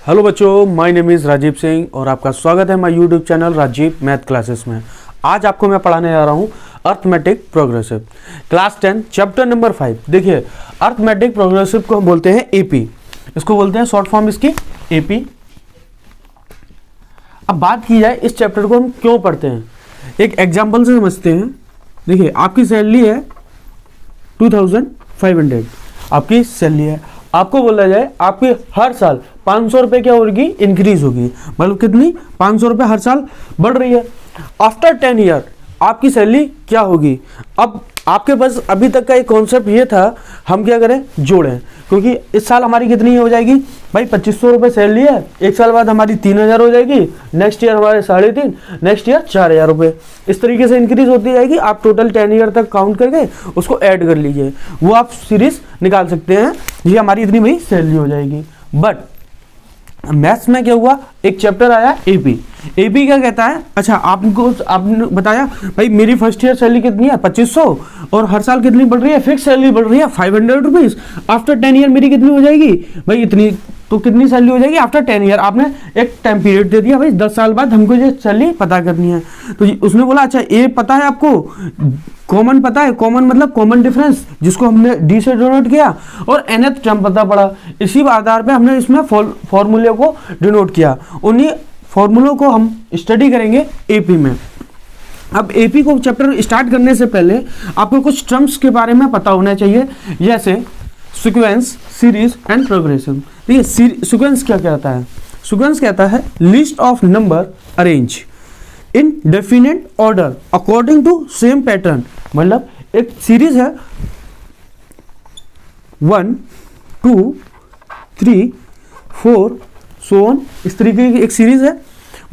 Hello बच्चों, my name is Rajeev Singh और आपका स्वागत है my YouTube channel Rajeev math classes में। आज आपको मैं पढ़ाने जा रहा हूँ arithmetic progressive class 10 chapter number 5। देखिए, अर्थमेटिक प्रोग्रेसिव को हम बोलते हैं एपी, इसको बोलते हैं शॉर्ट फॉर्म इसकी एपी। अब बात की जाए इस चैप्टर को हम क्यों पढ़ते हैं, एक एग्जाम्पल से समझते हैं। देखिए, आपकी सैलरी है 2500, आपकी सैलरी है, आपको बोला जाए आपकी हर साल 500 रुपये क्या होगी, इंक्रीज होगी। मतलब कितनी, 500 रुपये हर साल बढ़ रही है। आफ्टर 10 ईयर आपकी सैलरी क्या होगी। अब आपके पास अभी तक का एक कॉन्सेप्ट ये था, हम क्या करें, जोड़ें, क्योंकि इस साल हमारी कितनी हो जाएगी भाई, 2500 रुपये सैलरी है, एक साल बाद हमारी 3000 हो जाएगी, नेक्स्ट ईयर हमारे 3.5, नेक्स्ट ईयर 4000 रुपये, इस तरीके से इंक्रीज होती जाएगी। आप टोटल 10 ईयर तक काउंट करके उसको ऐड कर लीजिए, वो आप सीरीज निकाल सकते हैं, ये हमारी इतनी भाई सैलरी हो जाएगी। बट मैथ्स में क्या हुआ, एक चैप्टर आया एपी। एपी क्या कहता है, अच्छा आपने बताया भाई मेरी फर्स्ट ईयर सैलरी कितनी है 2500 और हर साल कितनी बढ़ रही है, फिक्स सैलरी बढ़ रही है 500 रुपीज। आफ्टर 10 ईयर मेरी कितनी हो जाएगी भाई, इतनी, तो कितनी सैलरी हो जाएगी आफ्टर 10 ईयर। आपने एक टाइम पीरियड दे दिया भाई, 10 साल बाद हमको ये सैलरी पता करनी है। तो उसने बोला अच्छा ए पता है आपको, कॉमन पता है, कॉमन मतलब कॉमन डिफरेंस जिसको हमने डी से डिनोट किया, और nth टर्म पता पड़ा, इसी आधार पे हमने इसमें फॉर्मूले को डिनोट किया। उन्हीं फॉर्मूलों को हम स्टडी करेंगे एपी में। अब एपी को चैप्टर स्टार्ट करने से पहले आपको कुछ टर्म्स के बारे में पता होना चाहिए, जैसे सीक्वेंस, सीरीज एंड प्रोग्रेसिव। देखिए, सीक्वेंस क्या कहता है, सीक्वेंस कहता है list of number arrange in definite order according to same pattern. मतलब एक सीरीज है 1 2 3 4 सो ऑन, इस तरीके की एक सीरीज है।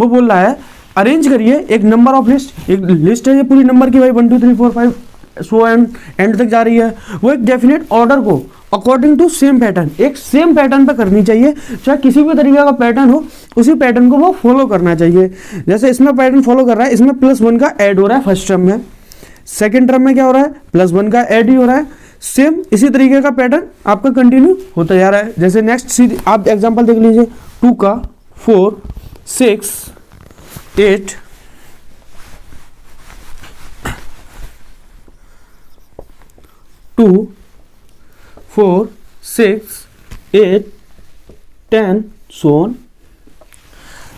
वो बोल रहा है अरेंज करिए एक नंबर ऑफ लिस्ट, एक लिस्ट है ये पूरी नंबर की भाई 1 2 3 4 5 सो एंड तक जा रही है। वो एक डेफिनेट ऑर्डर को अकॉर्डिंग टू सेम पैटर्न, एक सेम पैटर्न पे करनी चाहिए, चाहे किसी भी तरीके का पैटर्न हो, उसी पैटर्न को वो फॉलो करना चाहिए। जैसे इसमें पैटर्न फॉलो कर रहा है, इसमें +1 का ऐड हो रहा है फर्स्ट टर्म में, सेकंड टर्म में क्या हो रहा है, +1 का ऐड ही हो रहा है। सेम इसी तरीके का पैटर्न आपका कंटिन्यू होता जा रहा है। जैसे नेक्स्ट आप एग्जांपल देख लीजिए, 2 का 4 6 8 2 4 6 8 10 सो ऑन।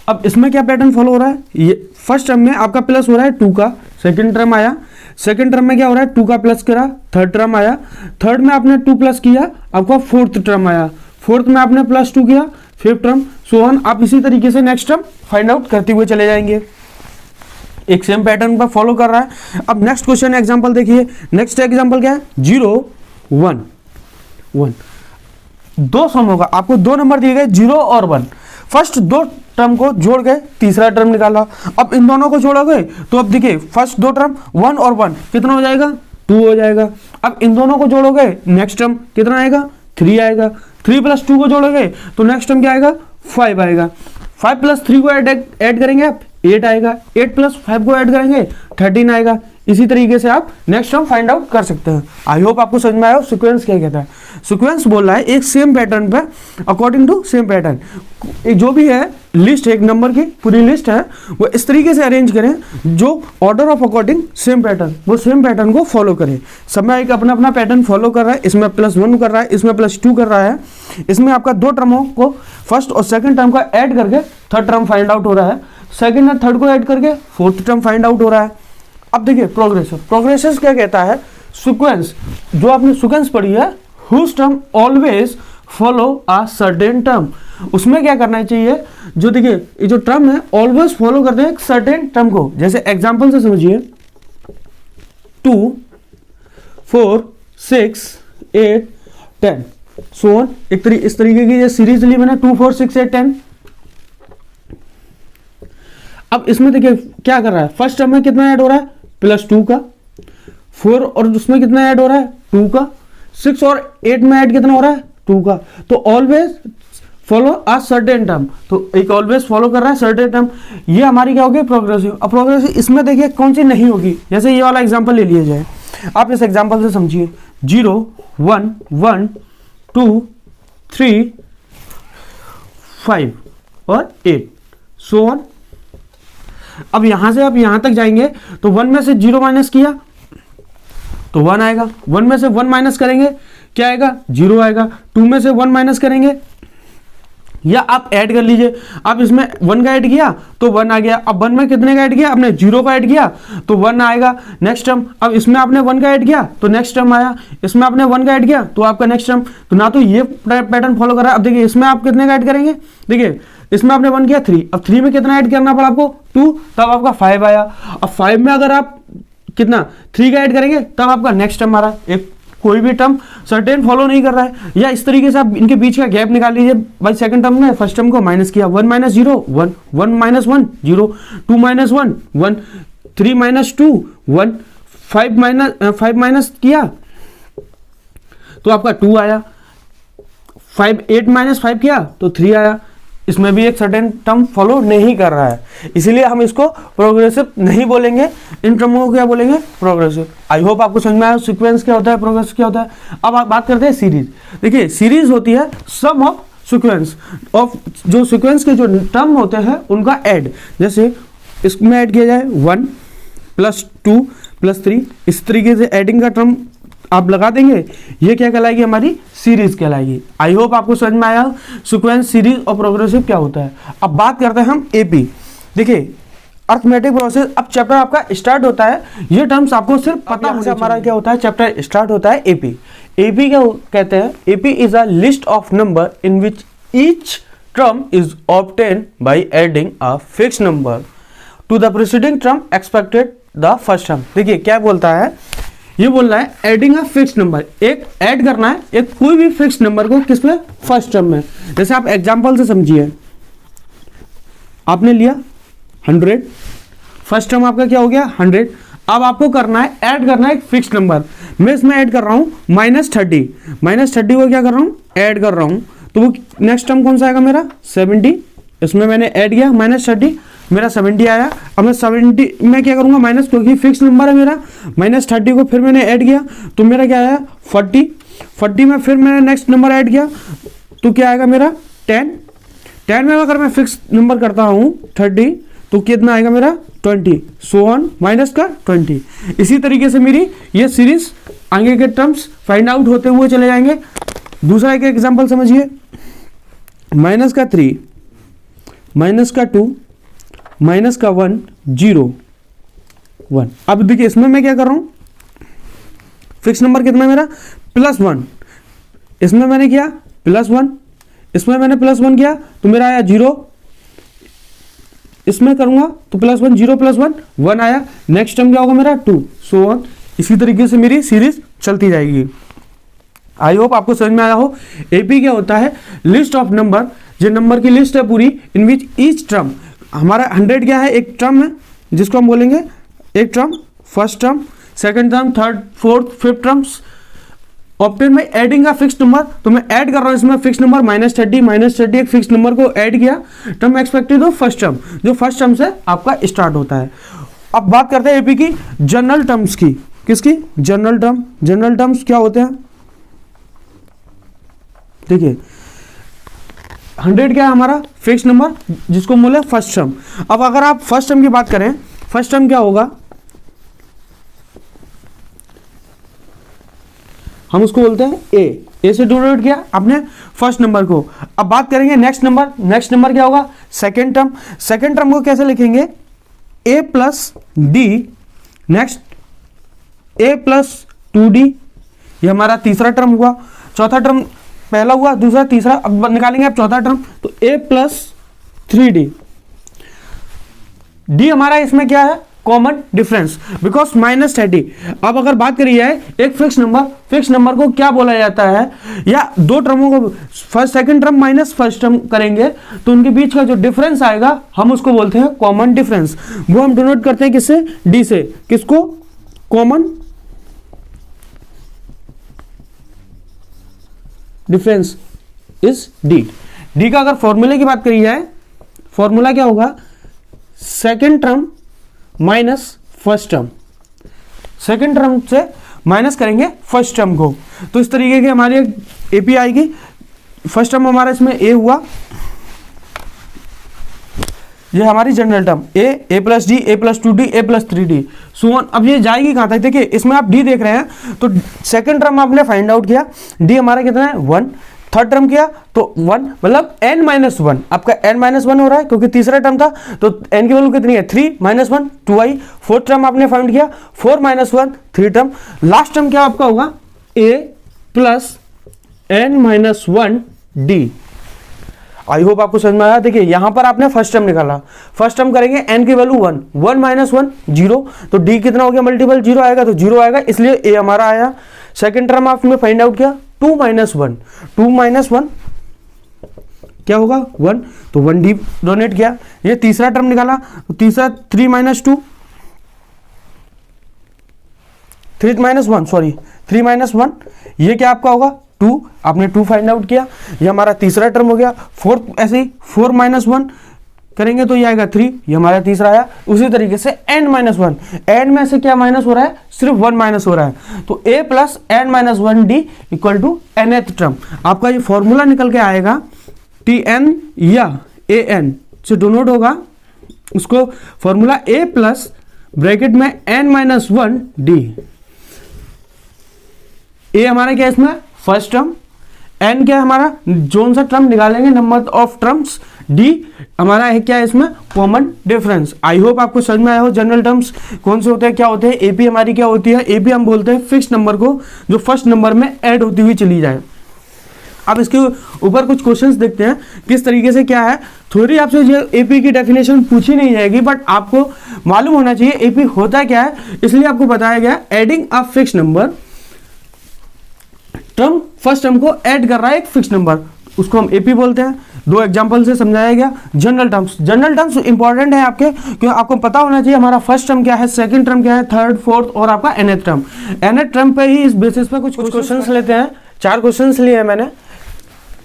अब इसमें क्या पैटर्न फॉलो हो रहा है, ये फर्स्ट टर्म में आपका प्लस हो रहा है 2 का, सेकंड टर्म आया, सेकंड टर्म में क्या हो रहा है 2 का प्लस करा, थर्ड टर्म आया, थर्ड में आपने 2 प्लस किया, आपका फोर्थ टर्म आया, फोर्थ में आपने +2 किया, फिफ्थ टर्म सो ऑन। आप इसी तरीके से नेक्स्ट टर्म फाइंड आउट करते हुए चले जाएंगे, एक सेम पैटर्न पर फॉलो कर रहा है। अब नेक्स्ट क्वेश्चन एग्जांपल देखिए, नेक्स्ट एग्जांपल क्या है, 0 1 1, दो सम होगा, आपको दो नंबर दिए गए 0 और 1, फर्स्ट दो टर्म को जोड़ गए, तीसरा टर्म निकाला। अब इन दोनों को जोड़ोगे तो अब देखिए फर्स्ट दो टर्म 1 और 1 कितना हो जाएगा, 2 हो जाएगा। अब इन दोनों को जोड़ोगे, नेक्स्ट टर्म कितना आएगा, 3 आएगा। 3 + 2 को जोड़ोगे तो नेक्स्ट टर्म क्या आएगा, 5 आएगा। 5 + 3 को ऐड करेंगे आप, 8 आएगा। 8 + 5 को ऐड करेंगे, 13 आएगा। इसी तरीके से आप नेक्स्ट टर्म फाइंड आउट कर सकते हैं। आई होप आपको समझ में आया सीक्वेंस क्या कहता है। सीक्वेंस बोल रहा है एक सेम पैटर्न पे अकॉर्डिंग टू सेम पैटर्न, जो भी है लिस्ट, एक नंबर की पूरी लिस्ट है, वो इस तरीके से अरेंज करें जो order of according same pattern, वो सेम पैटर्न को फॉलो करें। सब में एक अपना अपना पैटर्न फॉलो कर रहा है, इसमें +1 कर रहा है, इसमें +2 कर रहा है, इसमें आपका दो टर्मों को फर्स्ट और सेकंड टर्म का ऐड करके थर्ड टर्म फाइंड आउट हो रहा है, सेकंड और थर्ड को ऐड करके फोर्थ टर्म फाइंड आउट हो रहा है। अब देखिए प्रोग्रेसिव, प्रोग्रेसिव क्या कहता है, सीक्वेंस, जो आपने सीक्वेंस पढ़ी है, whose term always follow a certain term, उसमें क्या करना चाहिए, जो देखिए ये जो टर्म है ऑलवेज फॉलो करते हैं एक सर्टेन टर्म को। जैसे एग्जांपल से समझिए, 2 4 6 8 10 सो ऑन, इस तरीके की ये सीरीज ली मैंने 2 4 6 8 10। अब इसमें देखिए क्या कर रहा है, फर्स्ट टर्म में कितना ऐड हो रहा है, +2 का, 4 और उसमें कितना ऐड हो रहा है, 2 का, 6 और 8 में ऐड कितना हो रहा है, 2 का। तो always follow a certain term, तो एक ऑलवेज फॉलो कर रहा है सर्टेन टर्म, ये हमारी क्या होगी, प्रोग्रेसिव। अब प्रोग्रेसिव इसमें देखिए कौन सी नहीं होगी, जैसे ये वाला एग्जांपल ले लिया जाए, आप इस एग्जांपल से समझिए, 0 1 1 2 3 5 और 8 सो ऑन। अब यहां से आप यहां तक जाएंगे तो 1 में से 0 माइनस किया तो 1 आएगा, 1 में से 1 माइनस करेंगे क्या आएगा, 0 आएगा। 2 में से 1 माइनस करेंगे या आप ऐड कर लीजिए, आप इसमें 1 का ऐड किया तो 1 आ गया। अब 1 में कितने का ऐड किया, आपने 0 का ऐड किया तो 1 आएगा नेक्स्ट टर्म। अब इसमें आपने 1 का ऐड किया तो नेक्स्ट टर्म आया, इसमें आपने 1 का ऐड किया तो आपका नेक्स्ट टर्म। तो ना तो ये पैटर्न फॉलो कर रहा है। अब देखिए इसमें आप कितने का ऐड करेंगे, देखिए इसमें आपने 1 किया 3, अब 3 में कितना ऐड करना पड़ा आपको 2, तब आपका 5 आया। अब 5 में अगर आप कितना 3 का ऐड करेंगे तब आपका नेक्स्ट टर्म आ रहा है। एक कोई भी टर्म सर्टेन फॉलो नहीं कर रहा है, या इस तरीके से आप इनके बीच का गैप निकाल लीजिए। भाई सेकंड टर्म में फर्स्ट टर्म को माइनस किया, 1 minus 0 1, 1 minus 1 0, 2 minus 1 1, 3 minus 2 1, 5 minus किया तो आपका 2 आया, 8 माइनस 5 किया तो 3 आया। इसमें भी एक सर्टेन टर्म फॉलो नहीं कर रहा है, इसीलिए हम इसको प्रोग्रेसिव नहीं बोलेंगे, इन टर्मों को क्या बोलेंगे, प्रोग्रेसिव। आई होप आपको समझ में आया सीक्वेंस क्या होता है, प्रोग्रेसिव क्या होता है। अब आप बात करते हैं सीरीज। देखिए सीरीज होती है सम ऑफ सीक्वेंस ऑफ, जो सीक्वेंस के जो टर्म होते हैं उनका ऐड। जैसे इसमें ऐड किया जाए 1 + 2 + 3, इस तरीके से एडिंग का टर्म आप लगा देंगे, ये क्या कहलाएगी, हमारी सीरीज कहलाएगी। आई होप आपको समझ में आया सीक्वेंस, सीरीज और प्रोग्रेसिव क्या होता है। अब बात करते हैं हम एपी। देखिए अर्थमेटिक प्रोसेस, अब चैप्टर आपका स्टार्ट होता है, ये टर्म्स आपको सिर्फ पता होना चाहिए। हमारा क्या होता है, चैप्टर स्टार्ट होता है एपी। एपी क्या कहते हैं, AP is a list of number in which each term is obtain by adding a fix number two the preceding term expected the first term. देखिए क्या बोलता है, ये बोल रहा है एडिंग अ फिक्स नंबर, एक ऐड करना है एक कोई भी फिक्स नंबर को किसमें, फर्स्ट टर्म में। जैसे आप एग्जांपल से समझिए, आपने लिया 100, फर्स्ट टर्म आपका क्या हो गया 100। अब आपको करना है ऐड करना है एक फिक्स नंबर, मैं इसमें ऐड कर रहा हूं -30, -30 को क्या कर रहा हूं, ऐड कर रहा हूं, तो वो नेक्स्ट टर्म कौन सा आएगा मेरा 70। इसमें मैंने ऐड किया -30, मेरा 70 आया। अब मैं 70 में क्या करूंगा माइनस, क्योंकि फिक्स नंबर है मेरा, -30 को फिर मैंने ऐड किया तो मेरा क्या आया 40 में फिर मैंने नेक्स्ट नंबर ऐड किया तो क्या आएगा मेरा 10 में अगर मैं फिक्स नंबर करता हूँ 30 तो कितना आएगा मेरा 20, सो ऑन माइनस का 20। इसी तरीके से मेरी ये सीरीज आगे के टर्म्स फाइंड आउट होते हुए चले जाएंगे। दूसरा एक एग्जांपल समझिए, -3, -2, -1 0 1। अब देखिए इसमें मैं क्या कर रहा हूं, फिक्स नंबर कितना मेरा +1, इसमें मैंने किया +1, इसमें मैंने +1 किया तो मेरा आया 0, इसमें करूंगा तो +1 0 +1 1 आया, नेक्स्ट टर्म क्या होगा मेरा 2, सो ऑन। इसी तरीके से मेरी सीरीज चलती जाएगी। आई होप आपको समझ में आया हो। एपी क्या होता है, लिस्ट ऑफ नंबर, जो नंबर की लिस्ट है पूरी, इन विच ईच टर्म, हमारा 100 क्या है, एक टर्म है जिसको हम बोलेंगे एक term, first term, second term, third, fourth, fifth terms obtain by adding का फिक्स नंबर। तो मैं ऐड कर रहा हूं इसमें फिक्स नंबर -30 एक फिक्स नंबर को ऐड किया, टर्म एक्सपेक्टेड हो फर्स्ट टर्म, जो फर्स्ट टर्म से आपका स्टार्ट होता है। अब बात करते हैं एपी की जनरल टर्म्स की। किसकी, जनरल टर्म। जनरल टर्म्स क्या होते हैं, देखिए 100 क्या है हमारा फिक्स नंबर जिसको बोले फर्स्ट टर्म। अब अगर आप फर्स्ट टर्म की बात करें, फर्स्ट टर्म क्या होगा, हम उसको बोलते हैं ए से डिनोट किया आपने फर्स्ट नंबर को। अब बात करेंगे नेक्स्ट नंबर, नेक्स्ट नंबर क्या होगा सेकंड टर्म। सेकंड टर्म को कैसे लिखेंगे, a + d, next a + 2d, ये हमारा तीसरा टर्म हुआ। चौथा टर्म पहला हुआ, दूसरा, तीसरा, अब निकालेंगे आप चौथा टर्म तो a + 3d। d हमारा इसमें क्या है, कॉमन डिफरेंस, बिकॉज -30। अब अगर बात करी जाए एक फिक्स नंबर को क्या बोला जाता है, या दो टर्मों को first second term minus first term करेंगे तो उनके बीच का जो डिफरेंस आएगा हम उसको बोलते हैं कॉमन डिफरेंस। वो हम डिनोट करते हैं किससे, डी से। किसको, common difference is D. D का अगर फॉर्मूले की बात करी जाए, फॉर्मूला क्या होगा, second term minus first term, second term से माइनस करेंगे फर्स्ट टर्म को। तो इस तरीके की हमारी एपी आएगी। फर्स्ट टर्म हमारा इसमें ए हुआ, ये हमारी general term A plus D, A plus 2d, A plus 3d so on. अब ये जाएगी कहाँ तक, देखिए इसमें आप डी देख रहे हैं तो सेकंड टर्म आपने फाइंड आउट किया, डी हमारा कितना है 1, थर्ड टर्म किया तो 1, मतलब n-1 आपका n-1 हो रहा है क्योंकि तीसरा टर्म था, तो n की वैल्यू कितनी है 3 - 1 2i। फोर्थ टर्म आपने फाइंड किया 4 - 1 3 टर्म। लास्ट टर्म क्या आपका होगा a plus n-1d। I hope आपको समझ में आया। देखिए यहां पर आपने फर्स्ट टर्म निकाला, फर्स्ट टर्म करेंगे n की वैल्यू 1, 1 - 1 0, तो d कितना हो गया मल्टीपल 0 आएगा तो 0 आएगा, इसलिए a हमारा आया। सेकंड टर्म आपने फाइंड आउट किया 2 - 1, 2 - 1 क्या होगा 1, तो 1d डोनेट किया। ये तीसरा टर्म निकाला तो तीसरा 3 - 2, 3 - 1 सॉरी 3 - 1, ये क्या आपका होगा 2, आपने 2 फाइंड आउट किया, ये हमारा तीसरा टर्म हो गया। फोर्थ ऐसे ही 4 - 1 करेंगे तो ये आएगा 3, ये हमारा तीसरा आया। उसी तरीके से n-1, n में से क्या माइनस हो रहा है, सिर्फ 1 माइनस हो रहा है, तो a plus n-1d equal to nth term. आपका ये फॉर्मूला निकल के आएगा tn या an से डोनोट होगा, उसको फॉर्मूला a प्लस ब्रैकेट में n-1d। a हमारा क्या है इसमें फर्स्ट टर्म, n क्या है हमारा जोन सा टर्म निकालेंगे नंबर ऑफ टर्म्स, d हमारा है क्या है इसमें कॉमन डिफरेंस। आई होप आपको समझ में आया हो जनरल टर्म्स कौन से होते हैं, क्या होते हैं। एपी हमारी क्या होती है, एपी हम बोलते हैं फिक्स नंबर को जो फर्स्ट नंबर में ऐड होती हुई चली जाए। अब इसके ऊपर कुछ क्वेश्चंस देखते हैं किस तरीके से क्या है। थोड़ी आपसे ये एपी की डेफिनेशन पूछी नहीं जाएगी, बट आपको मालूम होना चाहिए एपी होता क्या है, इसलिए आपको बताया गया adding a fix number. Term first term को ऐड कर रहा है एक फिक्स नंबर, उसको हम एपी बोलते हैं। 2 एग्जांपल से समझाया गया। जनरल टर्म्स इंपॉर्टेंट है आपके, क्योंकि आपको पता होना चाहिए हमारा फर्स्ट टर्म क्या है, सेकंड टर्म क्या है, थर्ड फोर्थ और आपका nth टर्म। nth टर्म पे ही इस बेसिस पे कुछ क्वेश्चंस लेते हैं। 4 क्वेश्चंस लिए हैं मैंने,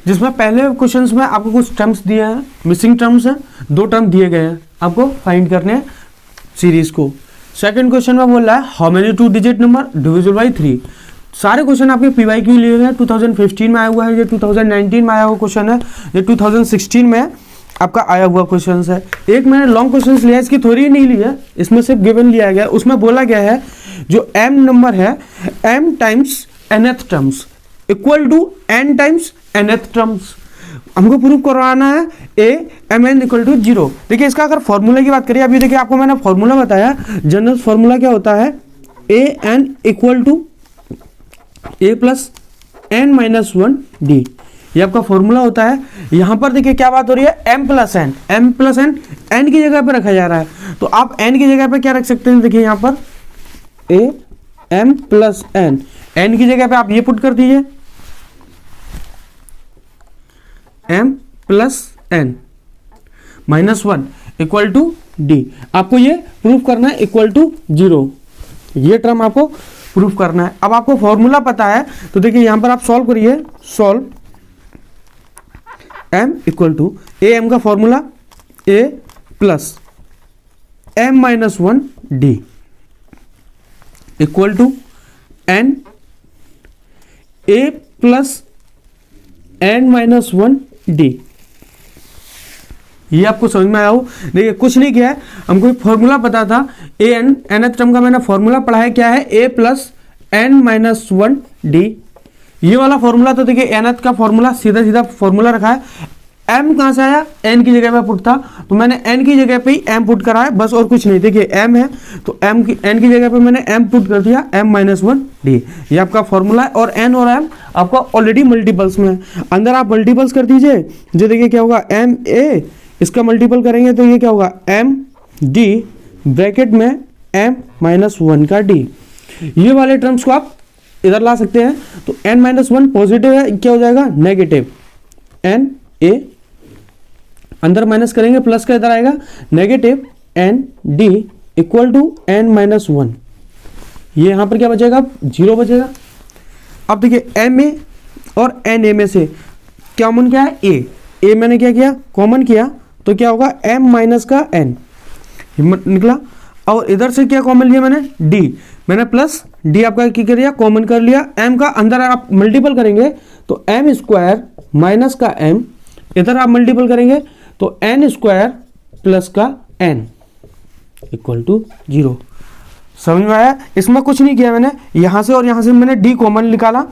जिसमें पहले क्वेश्चंस में आपको कुछ टर्म्स दिए हैं, मिसिंग टर्म्स हैं, 2 टर्म दिए गए हैं, आपको फाइंड करने हैं सीरीज को। सेकंड क्वेश्चन में बोल रहा है how many 2 digit number divisible by 3। सारे क्वेश्चन आपके PYQ लिए हुए हैं, 2015 में आया हुआ है, ये 2019 में आया हुआ क्वेश्चन है, ये 2016 में आपका आया हुआ क्वेश्चन है। एक मैंने लॉन्ग क्वेश्चन लिया है, इसकी थ्योरी नहीं ली है, इसमें सिर्फ गिवन लिया गया। उसमें बोला गया है जो m नंबर है m times nth terms equal to n times nth terms. हमको प्रूव करवाना है a mn इक्वल टू 0। देखिए इसका अगर फॉर्मूला की बात करिए, अभी देखिए आपको मैंने फॉर्मूला बताया, जनरल फॉर्मूला क्या होता है an equal to a plus n-1d, ये आपका फॉर्मूला होता है। यहां पर देखिए क्या बात हो रही है m प्लस n n की जगह पे रखा जा रहा है, तो आप n की जगह पे क्या रख सकते हैं, देखिए यहां पर a m प्लस n की जगह पे आप ये पुट कर दीजिए m plus n-1 equal to d। आपको ये प्रूफ करना है इक्वल टू 0, ये टर्म आपको प्रूफ करना है। अब आपको फॉर्मूला पता है तो देखिए यहां पर आप सॉल्व करिए, solve m equal to a m का formula a plus m-1d equal to n a plus n-1d। ये आपको समझ में आया हो। देखिए कुछ नहीं किया है, हमको फॉर्मूला पता था nth टर्म का मैंने फॉर्मूला पढ़ा है, क्या है a प्लस n-1d, ये वाला फॉर्मूला। तो देखिए nth का फॉर्मूला सीधा सीधा फॉर्मूला रखा है, m कहां से आया, n की जगह पे पुट था, तो मैंने n की जगह पे ही m पुट करा है, बस और कुछ नहीं। देखिए m है तो n की जगह पे मैंने m पुट कर दिया m-1d, ये आपका फॉर्मूला है। और n और m आपका ऑलरेडी मल्टीपल्स में है, अंदर आप मल्टीपल्स कर दीजिए, जो देखिए क्या होगा ma, इसका मल्टीपल करेंगे तो ये क्या होगा md ब्रैकेट में m-1 का d। ये वाले टर्म्स को आप इधर ला सकते हैं, तो n-1 पॉजिटिव है, क्या हो जाएगा नेगेटिव, na अंदर माइनस करेंगे प्लस का इधर आएगा negative nd equal to n-1। ये यहां पर क्या बचेगा 0 बचेगा। अब देखिए ma और na में से कॉमन क्या है a मैंने क्या किया कॉमन किया, तो क्या होगा m माइनस का n निकला, और इधर से क्या कॉमन लिया मैंने d, मैंने प्लस d आपका क्या कर दिया कॉमन कर लिया। m का अंदर आप मल्टीपल करेंगे तो m स्क्वायर माइनस का m, इधर आप मल्टीपल करेंगे तो n स्क्वायर प्लस का n इक्वल टू 0। समझ में आया? इसमें कुछ नहीं किया मैंने, यहाँ से और यहाँ से मैंने d कॉमन निकाला,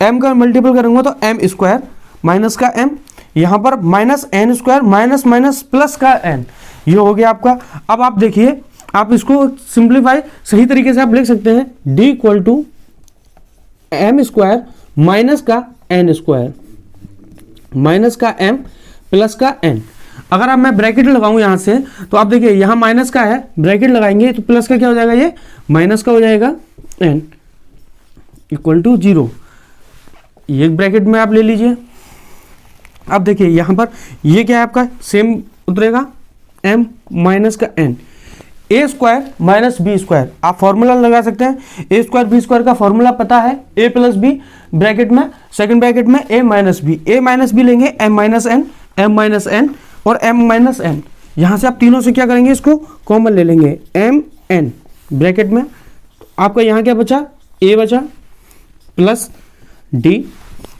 m का मल्टीपल करूँगा तो m स्क्वायर माइनस का m, यहाँ पर minus n square minus minus plus का n, ये हो गया आपका। अब आप देखिए, आप इसको सिंप्लीफाई सही तरीके से आप लिख सकते हैं, d equal to m square minus का n स्क्वायर माइनस का m प्लस का n। अगर अब मैं ब्रैकेट लगाऊं यहां से, तो आप देखिए यहां माइनस का है, ब्रैकेट लगाएंगे तो प्लस का क्या हो जाएगा, ये माइनस का हो जाएगा n इक्वल टू 0। ये ब्रैकेट में आप ले लीजिए। अब देखिए यहां पर ये क्या है आपका, सेम उतरेगा m माइनस का n, ए स्क्वायर माइनस बी स्क्वायर। आप फॉर्मूला लगा सकते हैं, ए स्क्वायर बी स्क्वायर का फॉर्मूला पता है, ए प्लस बी ब्रैकेट में, सेकंड ब्रैकेट में ए माइनस बी लेंगे, एम माइनस एन और एम माइनस एन। यहाँ से आप तीनों से क्या करेंगे, इसको कॉमन ले लेंगे, एम एन ब्रैकेट में। आपका यहाँ क्या बचा, ए बचा प्लस डी।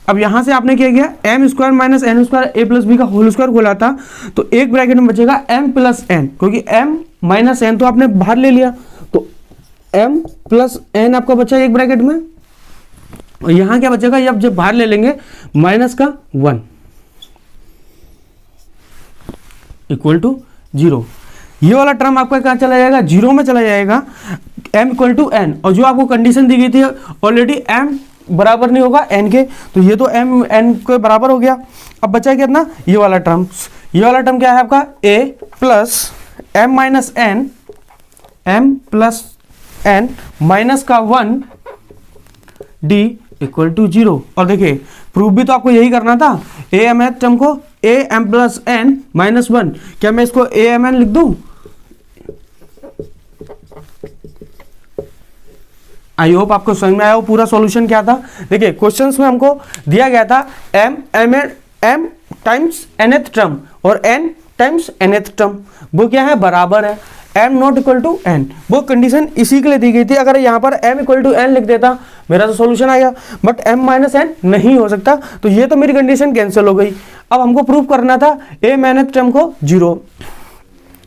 अब यहाँ से आपने क्या किया, M square minus N square A plus B का होल स्क्वायर खोला था, तो एक ब्रैकेट में बचेगा एम प्लस एन, क्योंकि एम माइनस एन तो आपने बाहर ले लिया, तो एम प्लस एन आपका बचा एक ब्रैकेट में। और यहाँ क्या बचेगा, जब बाहर ले लेंगे माइनस का 1 इक्वल टू 0। ये वाला टर्म आपका कहाँ चला जाएगा, 0 में चला जाएगा, m इक्वल टू एन। और जो आपको कंडीशन दी गई थी ऑलरेडी, m बराबर नहीं होगा n के, तो ये तो m n के बराबर हो गया। अब बचा कितना, ये वाला टर्म क्या है आपका, a plus m minus n, m plus n minus का 1 d इक्वल टू 0। और देखिए प्रूफ भी तो आपको यही करना था, ए एम एन टर्म को a m plus N minus 1, क्या मैं इसको ए एम एन लिख दूं? आई होप आपको समझ में आया हो पूरा सॉल्यूशन क्या था। देखिए क्वेश्चंस में हमको दिया गया था m टाइम्स nth टर्म और n टाइम्स nth टर्म, वो क्या है, बराबर है, m not equal to n। वो कंडीशन इसी के लिए दी गई थी। अगर यहाँ पर m इक्वल टू n लिख देता मेरा तो सॉल्यूशन आ गया, बट m माइनस n नहीं हो सकता, तो ये तो मेरी कंडीशन कैंसिल हो गई। अब हमको प्रूव करना था a nth टर्म को 0,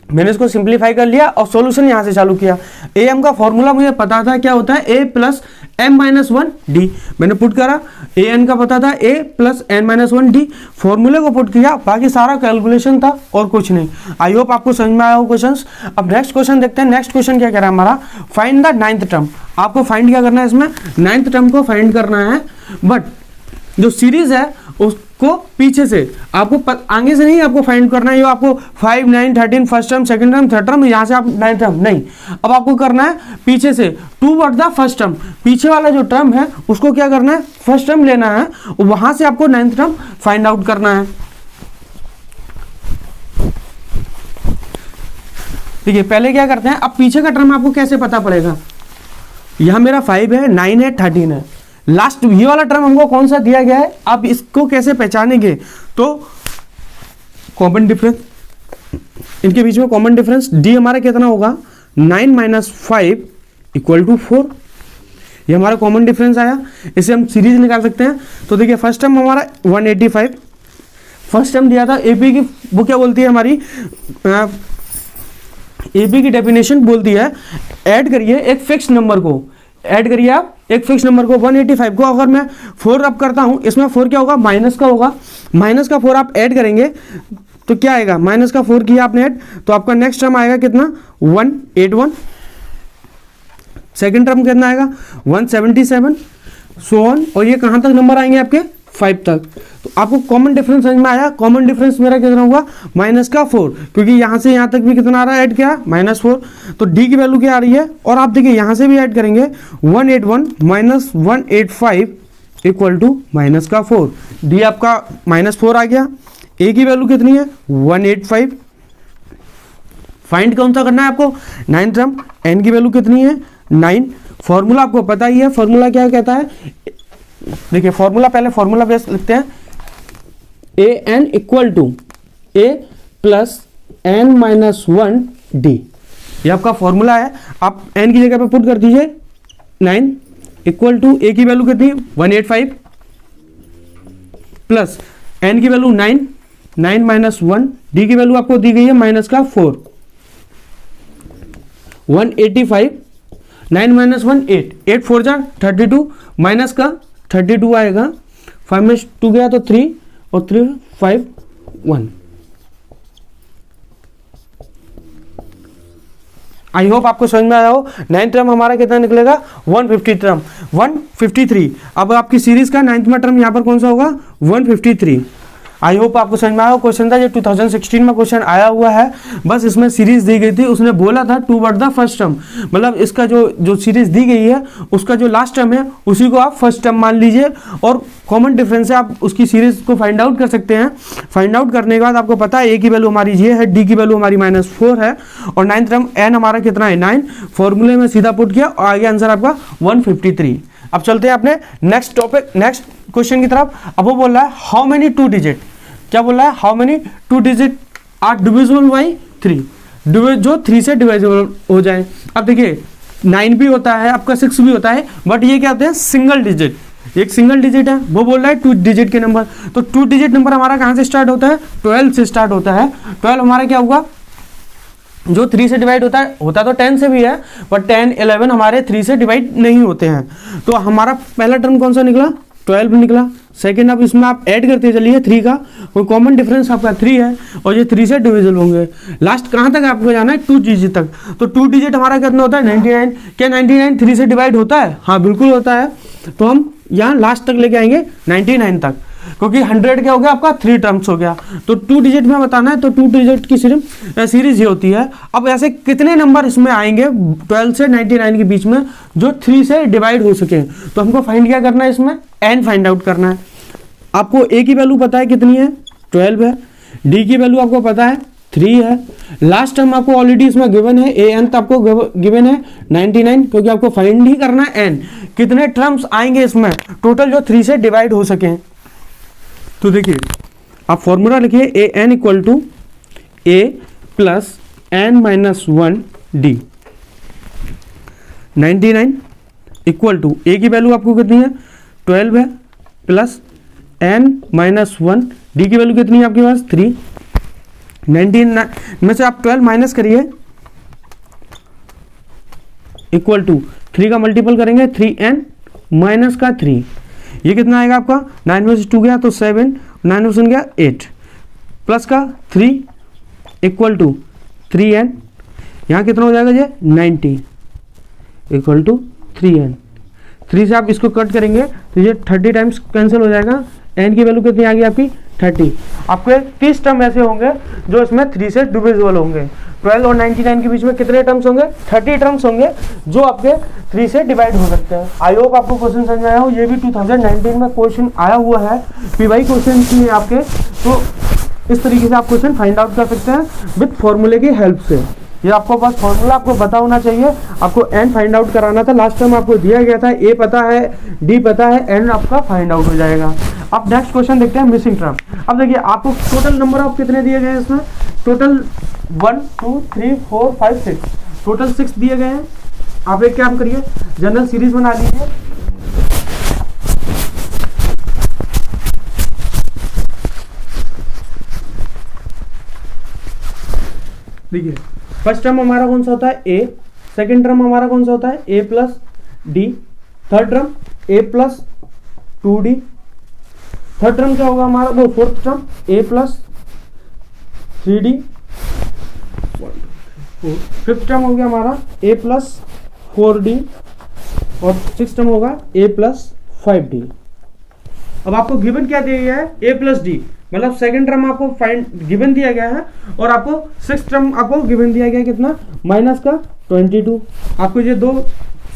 मैंने इसको सिंप्लीफाई कर लिया और सॉल्यूशन यहाँ से चालू किया। ए एम का फॉर्मूला मुझे पता था, क्या होता है, ए प्लस एम माइनस 1 डी, मैंने पुट करा, ए एन का पता था ए प्लस एन माइनस 1 डी, फॉर्मूले को पुट किया, बाकी सारा कैलकुलेशन था और कुछ नहीं। आई होप आपको समझ में आया हो क्वेश्चंस। अब नेक्स्ट क्वेश्चन देखते हैं। नेक्स्ट क्वेश्चन क्या कह रहा है हमारा, फाइंड द 9th टर्म। आपको फाइंड क्या करना है, इसमें 9th टर्म को फाइंड करना है, बट जो सीरीज है उसको पीछे से आपको आगे से नहीं आपको फाइंड करना है। ये आपको 5, 9, 13 first term, second term, third term, यहाँ से आप 9th टर्म नहीं, अब आपको करना है पीछे से, टूवर्ड द फर्स्ट टर्म, पीछे वाला जो टर्म है उसको क्या करना है, फर्स्ट टर्म लेना है, वहां से आपको 9th टर्म फाइंड आउट करना है। देखिए पहले क्या करते हैं, अब पीछे का टर्म आपको कैसे पता पड़ेगा, यहां मेरा 5 है, 9 है, 13 है, लास्ट ये वाला टर्म हमको कौन सा दिया गया है, आप इसको कैसे पहचानेंगे, तो कॉमन डिफरेंस, इनके बीच में कॉमन डिफरेंस डी हमारा कितना होगा, 9 माइनस 5 इक्वल टू 4, ये हमारा कॉमन डिफरेंस आया। इसे हम सीरीज निकाल सकते हैं। तो देखिए फर्स्ट टर्म हमारा 185, फर्स्ट टर्म दिया था, एपी की वो क्या बोलती है हमारी, एपी की डेफिनेशन बोलती है, ऐड करिए एक फिक्स नंबर को, ऐड करिए आप एक फिक्स नंबर को, 185 को अगर मैं 4 अब करता हूं, इसमें 4 क्या होगा, माइनस का होगा, माइनस का 4 आप ऐड करेंगे तो क्या आएगा, माइनस का 4 किया आपने ऐड, तो आपका नेक्स्ट टर्म आएगा कितना, 181, सेकंड टर्म कितना आएगा 177, सो ऑन, और ये कहां तक नंबर आएंगे आपके 5 तक। तो आपको कॉमन डिफरेंस समझ में आया, कॉमन डिफरेंस मेरा कितना हुआ, माइनस का 4, क्योंकि यहां से यहां तक भी कितना आ रहा है, ऐड क्या, -4, तो डी की वैल्यू क्या आ रही है, और आप देखिए यहां से भी ऐड करेंगे 181 माइनस 185 इक्वल टू माइनस का 4, डी आपका -4 आ गया, ए की वैल्यू कितनी है 185, फाइंड कौन सा करना है आपको, 9th टर्म, एन की वैल्यू कितनी है 9, फॉर्मूला आपको पता ही है, फॉर्मूला क्या कहता है, देखिए फॉर्मूला पहले फॉर्मूला बेस लिखते हैं, A N equal to A plus N minus 1 D, ये आपका फॉर्मूला है। आप एन की जगह पे पुट कर दीजिए 9 इक्वल टू ए की वैल्यू कितनी 185 प्लस एन की वैल्यू 9 9 माइनस 1, डी की वैल्यू आपको दी गई है माइनस का 4, 185, 9 माइनस 1 8, 8 4 जा 32, माइनस का 32 आएगा, 5 में 2 गया तो 3 और 3 5 1। आई होप आपको समझ में आया हो। 9th टर्म हमारा कितना निकलेगा 150 टर्म 153। अब आपकी सीरीज का 9th में टर्म यहाँ पर कौन सा होगा 153। आई होप आपको समझ में आया हो। क्वेश्चन था ये 2016 में क्वेश्चन आया हुआ है, बस इसमें सीरीज दी गई थी, उसने बोला था 2 बट द फर्स्ट टर्म, मतलब इसका जो सीरीज दी गई है उसका जो लास्ट टर्म है उसी को आप फर्स्ट टर्म मान लीजिए और कॉमन डिफरेंस से आप उसकी सीरीज को फाइंड आउट कर सकते हैं। फाइंड आउट करने के बाद आपको पता है ए की वैल्यू हमारी ये है, डी की वैल्यू हमारी -4 है और 9th टर्म एन हमारा कितना है 9, फॉर्मूले में सीधा पुट किया और आगे आंसर आपका 153। अब चलते हैं अपने नेक्स्ट टॉपिक नेक्स्ट क्वेश्चन की तरफ। अब वो बोल रहा है हाउ मेनी 2 डिजिट, क्या बोल रहा है how many 2 digit are divisible by 3, जो 3 से डिविजिबल हो जाए। अब देखिए 9 भी होता है आपका 6 भी होता है, बट ये क्या होते हैं सिंगल डिजिट, एक सिंगल डिजिट है। वो बोल रहा है 2 डिजिट के नंबर, तो 2 डिजिट नंबर हमारा कहाँ से स्टार्ट होता है 12 से स्टार्ट होता है। 12 हमारा क्या होगा जो 3 से डिवाइड होता तो 10 से भी है, पर 10 11 हमारे 3 से डिवाइड नहीं होते हैं। तो हमारा पहला टर्म कौन सा निकला 12 निकला। सेकंड अब इसमें आप ऐड करते चलिए 3 का, कोई कॉमन डिफरेंस आपका 3 है और ये 3 से डिविजिबल होंगे। लास्ट कहाँ तक आपको जाना है 2 डिजिट तक, तो 2 डिजिट हमारा कितना होता है 99। क्या 99 3 से डिवाइड होता है, हाँ बिल्कुल होता है। तो हम यहाँ लास्ट तक लेके आएंगे 99 तक, क्योंकि 100 क्या हो गया आपका 3 टर्म्स हो गया। तो 2 डिजिट में बताना है तो 2 डिजिट की सिर्फ सीरीज ये होती है। अब ऐसे कितने नंबर इसमें आएंगे 12 से 99 के बीच में जो 3 से डिवाइड हो सके, तो हमको फाइंड क्या करना है इसमें एन फाइंड आउट करना है। आपको ए की वैल्यू पता है कितनी है 12 है, डी की वैल्यू आपको पता है 3 है, लास्ट टर्म आपको ऑलरेडी इसमें गिवन है ए एन, तो आपको गिवन है 99, क्योंकि आपको फाइंड ही करना है एन कितने टर्म्स आएंगे इसमें टोटल जो 3 से डिवाइड हो सके। तो देखिए आप फॉर्मूला लिखिए A N equal to A plus N minus 1 D, 99 equal to A की वैल्यू आपको कितनी है 12 है प्लस एन माइनस 1, डी की वैल्यू कितनी है आपके पास 3, 99 में से आप 12 माइनस करिए इक्वल टू 3 का मल्टीपल करेंगे 3n माइनस का 3, ये कितना आएगा आपका 9 में से 2 गया तो 7, 9 में से गया 8 प्लस का 3 इक्वल टू 3n, यहाँ कितना हो जाएगा ये 90 इक्वल टू 3n। 3 से आप इसको कट करेंगे तो ये 30 टाइम्स कैंसिल हो जाएगा, n की वैल्यू कितनी आ गई आपकी 30। आपके 30 टर्म ऐसे होंगे जो इसमें 3 से डिविजिबल होंगे। 12 और 99 के बीच में कितने टर्म्स होंगे 30 टर्म्स होंगे जो आपके 3 से डिवाइड हो सकते हैं। आई होप आपको क्वेश्चन समझ में आया हो। ये भी 2019 में क्वेश्चन आया हुआ है, पीवाई क्वेश्चन की आपके, तो इस तरीके से आप क्वेश्चन फाइंड आउट कर सकते हैं विथ फॉर्मूले की हेल्प से। ये आपको बस फॉर्मूला आपको पता होना चाहिए, आपको एन फाइंड आउट कराना था। लास्ट टाइम आपको दिया गया था ए पता है डी पता है, एन आपका फाइंड आउट हो जाएगा। अब नेक्स्ट क्वेश्चन देखते हैं मिसिंग टर्म। अब देखिए आपको टोटल नंबर ऑफ कितने दिए गए हैं इसमें, टोटल 1 2 3 4 5 6, टोटल 6 दिए गए हैं। आप एक काम करिए जनरल सीरीज बना लीजिए, देखिए फर्स्ट टर्म हमारा कौन सा होता है ए, सेकेंड टर्म हमारा कौन सा होता है ए प्लस डी, थर्ड टर्म ए प्लस 2d, थर्ड टर्म क्या होगा हमारा वो फोर्थ टर्म ए प्लस 3d, फिफ्थ टर्म हो गया हमारा ए प्लस 4d और सिक्स टर्म होगा ए प्लस 5d। अब आपको गिवन क्या दिया गया है ए प्लस डी, मतलब सेकंड टर्म आपको फाइंड गिवन दिया गया है और आपको सिक्स टर्म आपको गिवन दिया गया है कितना माइनस का 22। आपको ये दो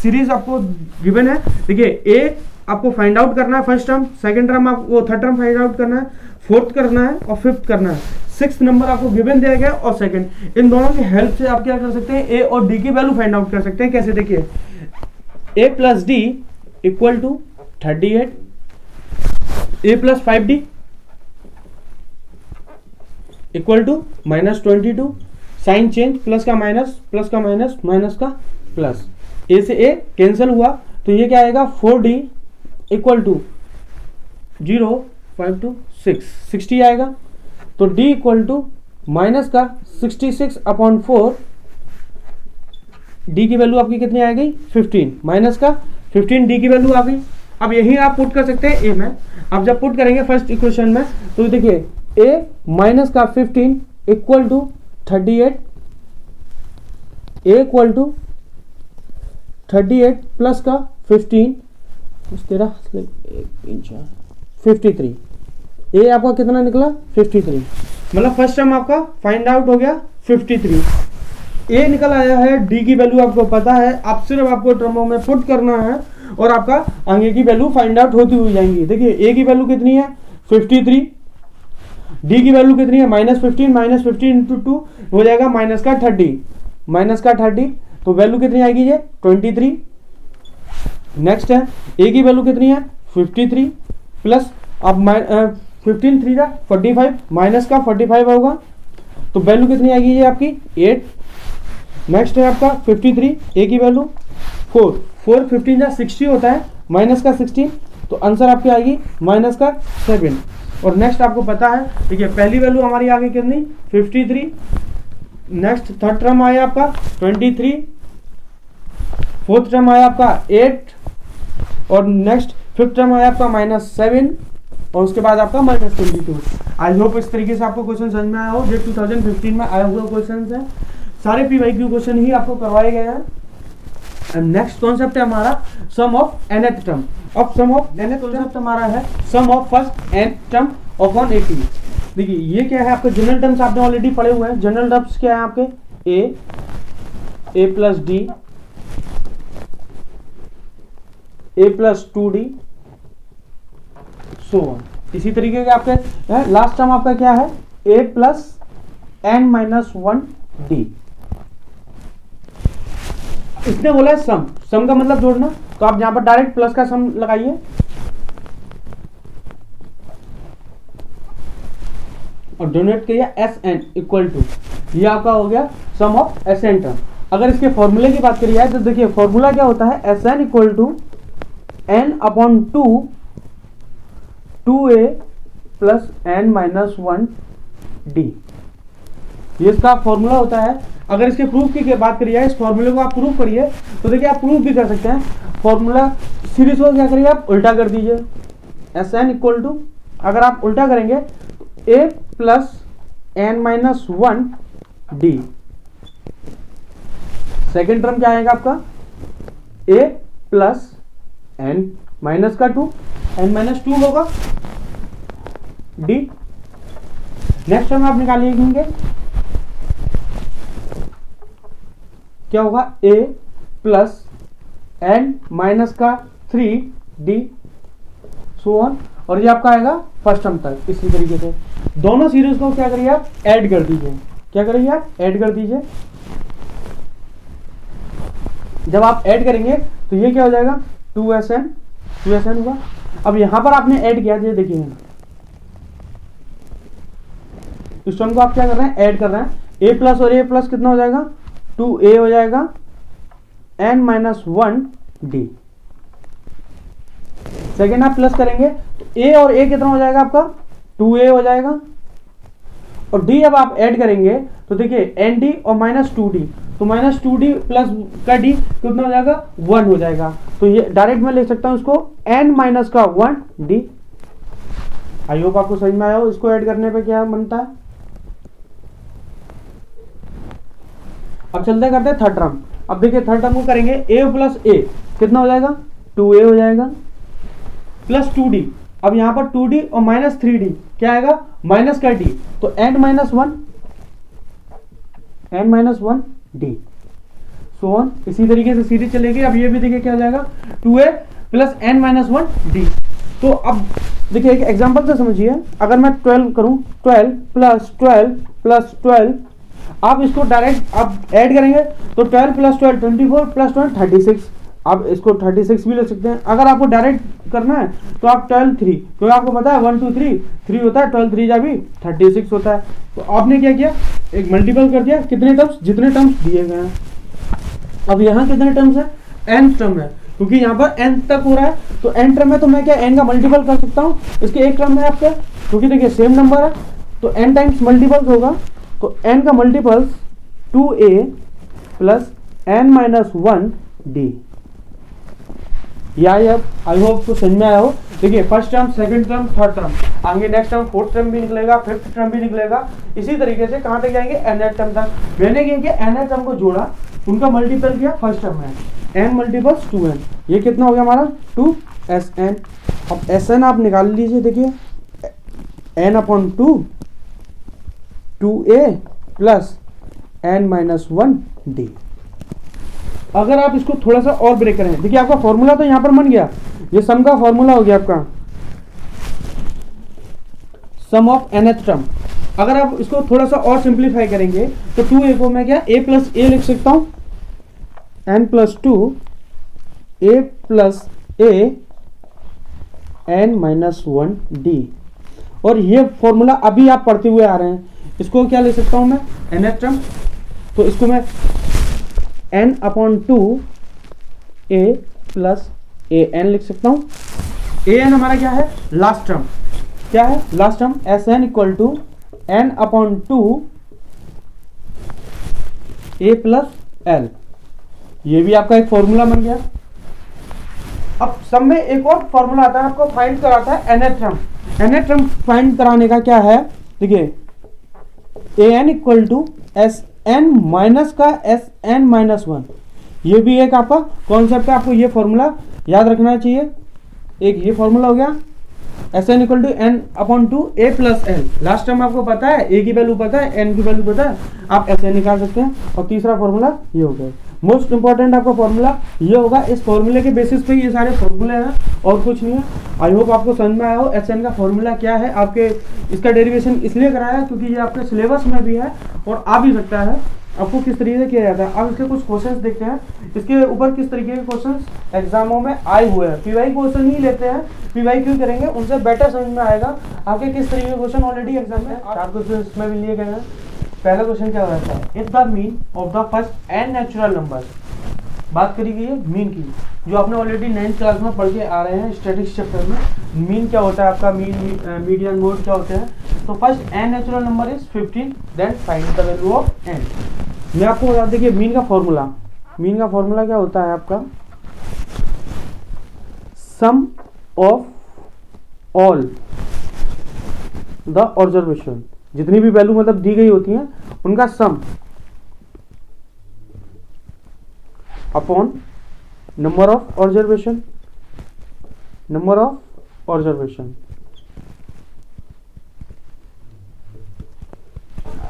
सीरीज आपको गिवन है। देखिए ए आपको फाइंड आउट करना है फर्स्ट टर्म, सेकंड टर्म आपको थर्ड टर्म फाइंड आउट करना है, फोर्थ करना है और फिफ्थ करना है, सिक्स नंबर आपको गिवन दिया गया और सेकंड। इन दोनों की हेल्प से आप क्या कर सकते हैं ए और डी की वैल्यू फाइंड आउट कर सकते हैं। कैसे देखिए A plus D equal to 38, A plus 5d equal to minus 22, sign change plus का माइनस माइनस का प्लस, ए से ए कैंसिल हुआ तो ये क्या आएगा 4d इक्वल टू 0 5 2 6 60 आएगा। तो d इक्वल टू माइनस का 66/4, d की वैल्यू आपकी कितनी आ गई 15, माइनस का 15 d की वैल्यू आ गई। अब यही आप पुट कर सकते हैं a में। अब जब पुट करेंगे फर्स्ट इक्वेशन में तो देखिए a माइनस का 15 equal to 38, a equal to 38 plus का 15 तेरह 53, ए आपका कितना निकला 53, मतलब फर्स्ट टर्म आपका फाइंड आउट हो गया 53। ए निकल आया है, डी की वैल्यू आपको पता है, आप सिर्फ आपको टर्मों में पुट करना है और आपका आगे की वैल्यू फाइंड आउट होती हुई जाएंगी। देखिए ए की वैल्यू कितनी है 53, डी की वैल्यू कितनी है -15 इंटू 2 हो जाएगा माइनस का 30, तो वैल्यू कितनी आएगी ये 23। नेक्स्ट है ए की वैल्यू कितनी है 53 प्लस अब 15 3 45 माइनस का 45 होगा, तो वैल्यू कितनी आएगी ये आपकी 8। नेक्स्ट है आपका 53, ए की वैल्यू 4 15 60 होता है, माइनस का 16, तो आंसर आपकी आएगी माइनस का 7। और नेक्स्ट आपको पता है, ठीक है, पहली वैल्यू हमारी आ गई कितनी 53, नेक्स्ट थर्ड टर्म आया आपका 23, फोर्थ टर्म आया आपका 8 और नेक्स्ट फिफ्थ टर्म आया आपका -7 और उसके बाद आपका -22। आई होप इस तरीके से आपको क्वेश्चन समझ में आया हो। जो 2015 में आया हुआ क्वेश्चन है, सारे PYQ क्वेश्चन ही आपको करवाए गए हैं। एंड नेक्स्ट कॉन्सेप्ट है हमारा सम ऑफ nth टर्म। अब सम ऑफ nth कॉन्सेप्ट हमारा है sum of first nth term upon 80। देखिए ये क्या है, आपके जनरल टर्म्स आपने ऑलरेडी पढ़े हुए हैं। जनरल टर्म्स क्या है आपके a plus d, a plus 2d, so on. इसी तरीके के आपके लास्ट टर्म आपका क्या है a प्लस n-1d। इसने बोला है सम का मतलब जोड़ना, तो आप यहां पर डायरेक्ट प्लस का सम लगाइए और डोनेट करिए Sn इक्वल टू, ये आपका हो गया सम ऑफ Sn टर्म। अगर इसके फॉर्मूले की बात करिए तो देखिए फॉर्मूला क्या होता है, Sn equal to n/2 2a plus n-1d, ये इसका फॉर्मूला होता है। अगर इसके प्रूफ की बात करिए, इस फॉर्मूले को आप प्रूफ करिए तो देखिए आप प्रूफ भी कर सकते हैं। फॉर्मूला सीरीज को क्या करिए आप उल्टा कर दीजिए, Sn इक्वल टू, अगर आप उल्टा करेंगे तो a plus n-1d, second term क्या आएगा आपका a प्लस n माइनस का 2 n-2 होगा d। नेक्स्ट टर्म आप निकालिए, क्या होगा a प्लस n माइनस का 3d, सो ऑन। और ये आपका आएगा फर्स्ट टर्म तक। इसी तरीके से दोनों सीरीज को क्या करिए आप ऐड कर दीजिए, क्या करिए आप ऐड कर दीजिए। जब आप ऐड करेंगे तो ये क्या हो जाएगा 2Sn हुआ। अब यहां पर आपने ऐड किया, ये देखिए इस टर्म को आप क्या कर रहे हैं ऐड कर रहे हैं, a प्लस और a प्लस कितना हो जाएगा 2a हो जाएगा n-1d। सेकेंड आप प्लस करेंगे तो a और a कितना हो जाएगा आपका 2a हो जाएगा, और d अब आप ऐड करेंगे तो देखिए nd और -2d, तो -2d प्लस का d कितना हो जाएगा 1 हो जाएगा। तो ये डायरेक्ट मैं लिख सकता हूं इसको n-1d। आई होप आपको समझ में आया हो इसको ऐड करने पे क्या बनता है। अब चलते करते हैं थर्ड टर्म। अब देखिए थर्ड टर्म को करेंगे a प्लस a कितना हो जाएगा 2a हो जाएगा प्लस 2d। अब यहां पर 2d और -3d क्या आएगा माइनस का d, तो n-1d, सो ऑन। इसी तरीके से सीरीज चलेगी। अब ये भी देखिए क्या हो जाएगा 2a प्लस n-1d। तो अब देखिए एक एग्जांपल से समझिए, अगर मैं 12 करूं 12 प्लस 12 प्लस 12, आप इसको डायरेक्ट आप ऐड करेंगे तो 12 प्लस 12 24 प्लस 12 36, आप इसको 36 भी ले सकते हैं। अगर आपको डायरेक्ट करना है तो आप 12 3, क्योंकि आपको पता है 1 2 3 3 होता है, 12 3 जा भी 36 होता है। तो आपने क्या किया एक मल्टीपल कर दिया, कितने टर्म्स जितने टर्म्स दिए गए हैं। अब यहाँ कितने टर्म्स है n टर्म है, क्योंकि यहाँ पर n तक हो रहा है, तो n टर्म है तो मैं क्या n का मल्टीपल कर सकता हूँ। इसके एक टर्म है आपका, क्योंकि देखिए सेम नंबर है तो n टाइम्स मल्टीपल्स होगा, तो n का multiples 2a plus n minus 1 d। I hope तो समझ में आया हो। देखिए first term, second term, third term, आगे नेक्स्ट टर्म, फोर्थ टर्म भी निकलेगा, फिफ्थ टर्म भी निकलेगा। इसी तरीके से कहाँ तक जाएंगे, nth टर्म तक। मैंने क्या किया, nth टर्म को जोड़ा, उनका मल्टीपल किया फर्स्ट टर्म में, n मल्टीपल्स 2n, ये कितना हो गया हमारा 2sn। अब sn आप निकाल लीजिए, देखिए n upon 2a plus n minus 1 d। अगर आप इसको थोड़ा सा और ब्रेक करें, देखिए आपका फॉर्मूला तो यहां पर बन गया, ये सम का फॉर्मूला हो गया आपका, सम ऑफ nth टर्म। अगर आप इसको थोड़ा सा और सिंप्लीफाई करेंगे तो 2a को मैं क्या a प्लस a लिख सकता हूं, n plus 2 a plus a n minus 1 d। और ये फॉर्मूला अभी आप पढ़ते हुए आ रहे हैं, इसको क्या ले सकता हूं मैं, nth टर्म, तो इसको मैं n upon 2 a plus a n लिख सकता हूं। a n हमारा क्या है, लास्ट टर्म, क्या है last term, s n equal to n upon 2 a plus l। ये भी आपका एक फॉर्मूला बन गया। अब सब में एक और फॉर्मूला आता है, आपको फाइंड कराता है nth term. nth term find कराने का क्या है, देखिए an equal to s n minus का एस एन माइनस 1। ये भी एक आपका कॉन्सेप्ट है, आपको ये फॉर्मूला याद रखना चाहिए। एक ये फॉर्मूला हो गया, s n equal to n upon 2 a plus l. Last time आपको पता है a की वैल्यू पता है, n की वैल्यू पता है, आप एस एन निकाल सकते हैं। और तीसरा फॉर्मूला ये हो गया, मोस्ट इंपॉर्टेंट आपका फॉर्मूला ये होगा। इस फॉर्मूले के बेसिस पे ये सारे फॉर्मूले हैं और कुछ नहीं है। आई होप आपको समझ में आया हो एस एन का फॉर्मूला क्या है। आपके इसका डेरिवेशन इसलिए कराया क्योंकि ये आपके सिलेबस में भी है और आ भी सकता है, आपको किस तरीके से किया जाता है। अब इसके कुछ क्वेश्चंस देखते हैं, इसके ऊपर किस तरीके के क्वेश्चंस एग्जामों में आए हुए हैं। पीवाई क्वेश्चन ही लेते हैं, पीवाई क्यों करेंगे, उनसे बेटर समझ में आएगा आपके किस तरीके के क्वेश्चन ऑलरेडी एग्जाम में 4 क्वेश्चन इसमें भी लिए गए हैं। पहला क्वेश्चन क्या रहता है, if the mean of the first n natural number. बात करी गई है मीन की, जो आपने ऑलरेडी 9th क्लास में पढ़ के आ रहे हैं स्टैटिस्टिक्स चैप्टर में। मीन क्या होता है आपका, मीन मीडियन मोड क्या होते हैं। तो first n natural number is 15, then find the value of n. मैं आपको बता दें कि मीन का फॉर्मूला क्या होता है आपका, सम ऑफ ऑल द ऑब्जर्वेशन, जितनी भी वैल्यू मतलब दी गई होती हैं उनका सम अपॉन नंबर ऑफ ऑब्जर्वेशन।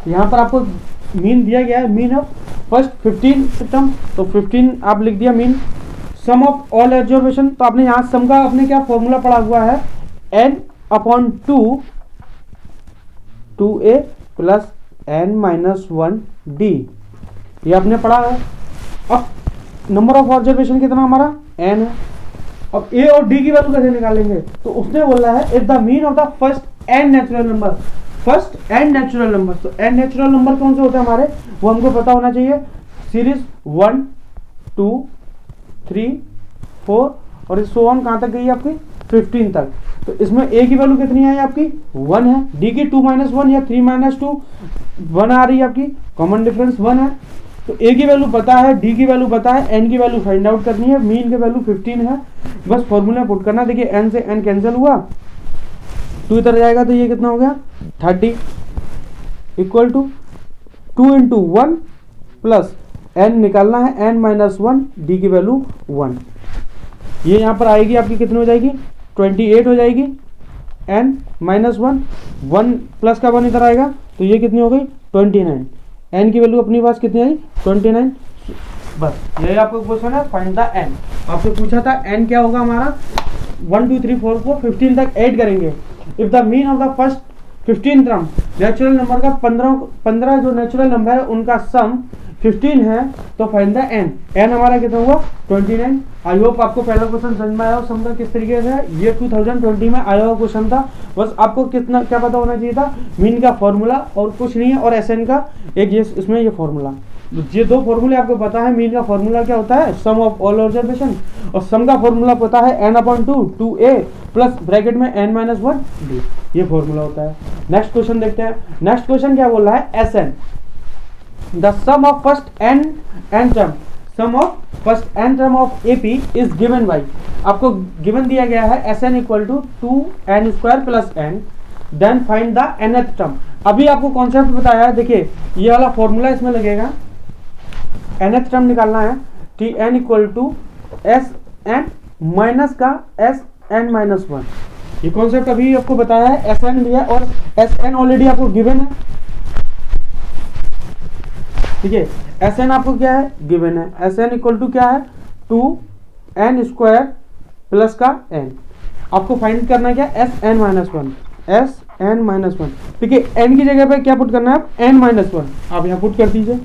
यहां पर आपको मीन दिया गया है, मीन ऑफ फर्स्ट 15 टर्म, तो 15 आप लिख दिया mean. Sum of all observation, तो आपने यहां सम का आपने क्या फॉर्मूला पढ़ा हुआ है, n upon 2a plus n minus 1 d, ये आपने पढ़ा है। अब नंबर ऑफ ऑब्जर्वेशन कितना हमारा n है। अब a और d की वैल्यू कैसे निकालेंगे, तो उसने बोला है if the mean of the first n natural number, first n natural number. तो n नेचुरल नंबर कौन से होते हैं हमारे, वो हमको पता होना चाहिए। सीरीज 1 2 3 4 और सो ऑन कहां तक गई है आपकी 15 तक। तो इसमें a की वैल्यू कितनी है आपकी 1 है, d की 2 माइनस 1 या 3 माइनस 2 1 आ रही है आपकी, कॉमन डिफरेंस 1 है। तो a की वैल्यू पता है, d की वैल्यू पता है, n की वैल्यू फाइंड आउट करनी है, मीन की वैल्यू 15 है। बस फॉर्मूला पुट करना। देखिए n से n कैंसिल हुआ, 2 इधर जाएगा तो ये कितना हो गया 30 equal to 2 into 1 plus n निकालना है n माइनस 1, d की वैल्यू 1। ये यहाँ पर आएगी आपकी कितनी हो जाएगी 28 हो जाएगी, n माइनस 1 प्लस का 1 इधर आएगा तो ये कितनी हो गई 29। n की वैल्यू अपनी पास कितनी आई 29। बस यही आपको क्वेश्चन है, फाइंड द n। आपसे पूछा था n क्या होगा हमारा, 1 2 3 4 को 15 तक ऐड करेंगे। If the mean of the first 15 term, natural number का 15 जो नेचुरल नंबर है उनका सम 15 है, तो फाइंड द n। n हमारा कितना हुआ 29। आई होप आपको पहला क्वेश्चन समझ में आया हो, सम का किस तरीके से है। ये 2020 में आया हुआ क्वेश्चन था। बस आपको कितना क्या पता होना चाहिए था, मीन का फॉर्मूला और कुछ नहीं है, और एस एन का एक ये इसमें ये फॉर्मूला। ये दो फॉर्मूले आपको पता है, मीन का फॉर्मूला क्या होता है, सम ऑफ ऑल ऑब्जर्वेशन, और सम का फॉर्मूला पता है n/2 2a प्लस ब्रैकेट में n-1 d, ये फॉर्मूला होता है। नेक्स्ट क्वेश्चन देखते हैं। नेक्स्ट क्वेश्चन क्या बोल रहा है, Sn the sum of first n term, sum of first n term of AP is given by, आपको गिवन दिया गया है Sn equal to 2n² plus n, then find the nth term. अभी आपको कॉन्सेप्ट बताया है, देखिए ये वाला फॉर्मूला इसमें लगेगा, nth टर्म निकालना है, Tn equal to Sn minus का Sn-1, ये कॉन्सेप्ट अभी आपको बताया है। Sn दिया और Sn ऑलरेडी आपको गिवन है, ठीक है। Sn आपको क्या है, गिवन है। Sn इक्वल टू क्या है, 2n² प्लस का n, आपको फाइंड करना है क्या, Sn-1, Sn-1, ठीक है। n की जगह पे क्या पुट करना है, n-1, आप यहाँ पुट कर दीजिए,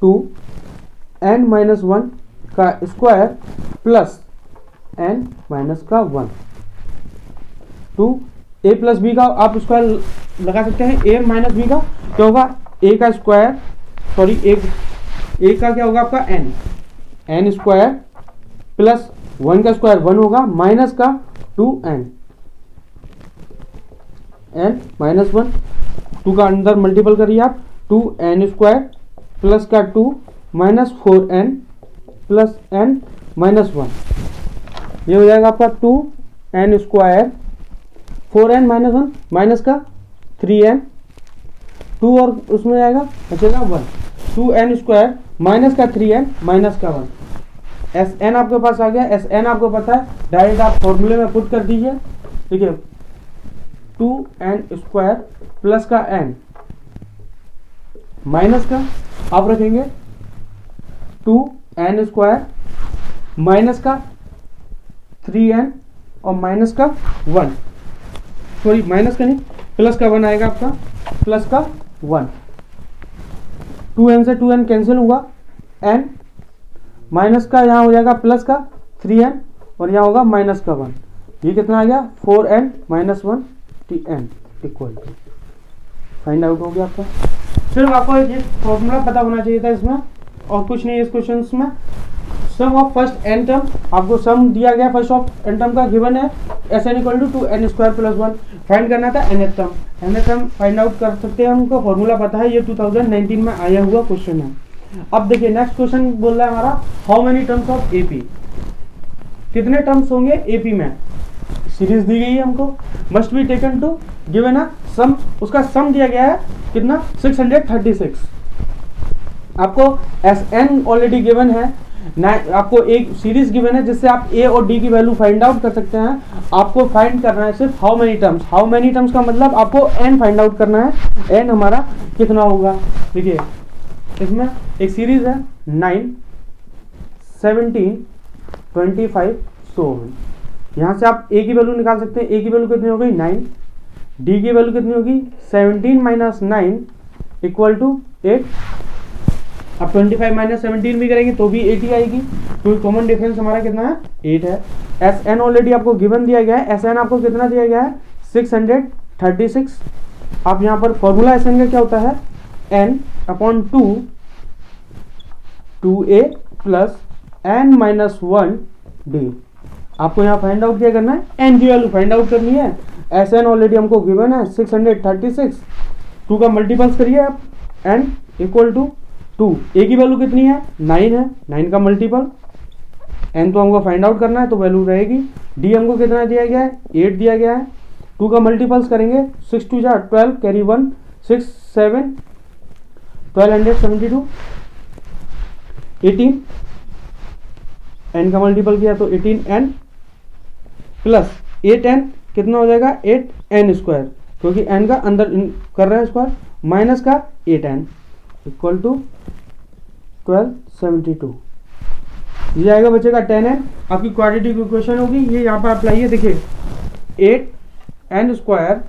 2n-1 का स्क्वायर प्लस n माइनस का 1, 2a प्लस बी का आप स्क्वायर लगा सकते हैं, a माइनस बी का क्या होगा, a का स्क्वायर, सॉरी a का क्या होगा आपका n स्क्वायर प्लस 1 का स्क्वायर 1 होगा, माइनस का 2n, n-1, 2 का अंदर मल्टीपल करिए आप, 2n² प्लस का 2 माइनस 4n प्लस n-1, ये हो जाएगा आपका 2n² 4n-1 माइनस का 3n, 2 और उसमें जाएगा बचेगा 1, 2n² माइनस का 3n माइनस का 1, Sn आपके पास आ गया। Sn आपको पता है, डायरेक्ट आप फॉर्मूले में पुट कर दीजिए, ठीक है। 2n² प्लस का n माइनस का आप रखेंगे 2n² माइनस का 3n और माइनस का 1, सॉरी माइनस का नहीं, प्लस का 1 आएगा आपका, प्लस का 1, 2n से 2n कैंसिल हुआ, n माइनस का यहाँ हो जाएगा प्लस का 3n और यहाँ होगा माइनस का 1, ये कितना आ गया, 4n-1 Tn equal to, find out हो गया आपका। सिर्फ आपको ये फॉर्मूला पता होना चाहिए था इसमें, और कुछ नहीं है इस क्वेश्चन में। Sum of first n term, आपको सम दिया गया फर्स्ट ऑफ n टर्म का गिवन है, Sn equal to 2n² plus 1, find करना था nth term. nth term find out कर सकते हैं, हमको फॉर्मूला पता है, ये 2019 में आया हुआ क्वेश्चन है। अब देखिए नेक्स्ट क्वेश्चन बोल रहा है हमारा, how many terms of AP, कितने टर्म्स होंगे AP में, सीरीज दी गई है हमको, must be taken to given है सम, उसका सम दिया गया है कितना, 636, आपको Sn ऑलरेडी गिवन है, आपको एक सीरीज गिवन है जिससे आप A और D की वैल्यू फाइंड आउट कर सकते हैं। आपको फाइंड करना है सिर्फ how many terms, how many terms का मतलब आपको n फाइंड आउट करना है, n हमारा कितना होगा। देखिए इसमें एक सीरीज है 9, 17, 25, सो यहाँ से आप A की वैल्यू निकाल सकते हैं, A की वैल्यू कितनी होगी 9, D की वैल्यू कितनी होगी 17 माइनस 9 इक्वल टू 8, अब 25 माइनस 17 भी करेंगे तो भी 80 आएगी, तो कॉमन डिफरेंस हमारा कितना है 8 है। Sn ऑलरेडी आपको गिवन दिया गया है, Sn आपको कितना दिया गया है 636, आप यहाँ पर फॉर्मूला Sn का क्या होता है, n/2 2a plus n-1 d, आपको यहाँ फाइंड आउट क्या करना है, n की वैल्यू फाइंड आउट करनी है। Sn ऑलरेडी हमको गिवन है 636, 2 का मल्टीपल्स करिए आप, n इक्वल टू 2, a की वैल्यू कितनी है 9 है, 9 का मल्टीपल, n तो हमको फाइंड आउट करना है तो वैल्यू रहेगी, d हमको कितना दिया गया है 8 दिया गया है, 2 का मल्टीपल्स करेंगे 6 2 जा 12 कैरी 1 6 7 1272, 18 n का मल्टीपल किया तो 18n प्लस 8n कितना हो जाएगा 8n², क्योंकि n का अंदर कर रहे हैं स्क्वायर, माइनस का 8n इक्वल टू 1272, ये आएगा बचेगा 10n, आपकी क्वाड्रेटिक इक्वेशन होगी, ये यहाँ पर आप लाइए, देखिए 8n²,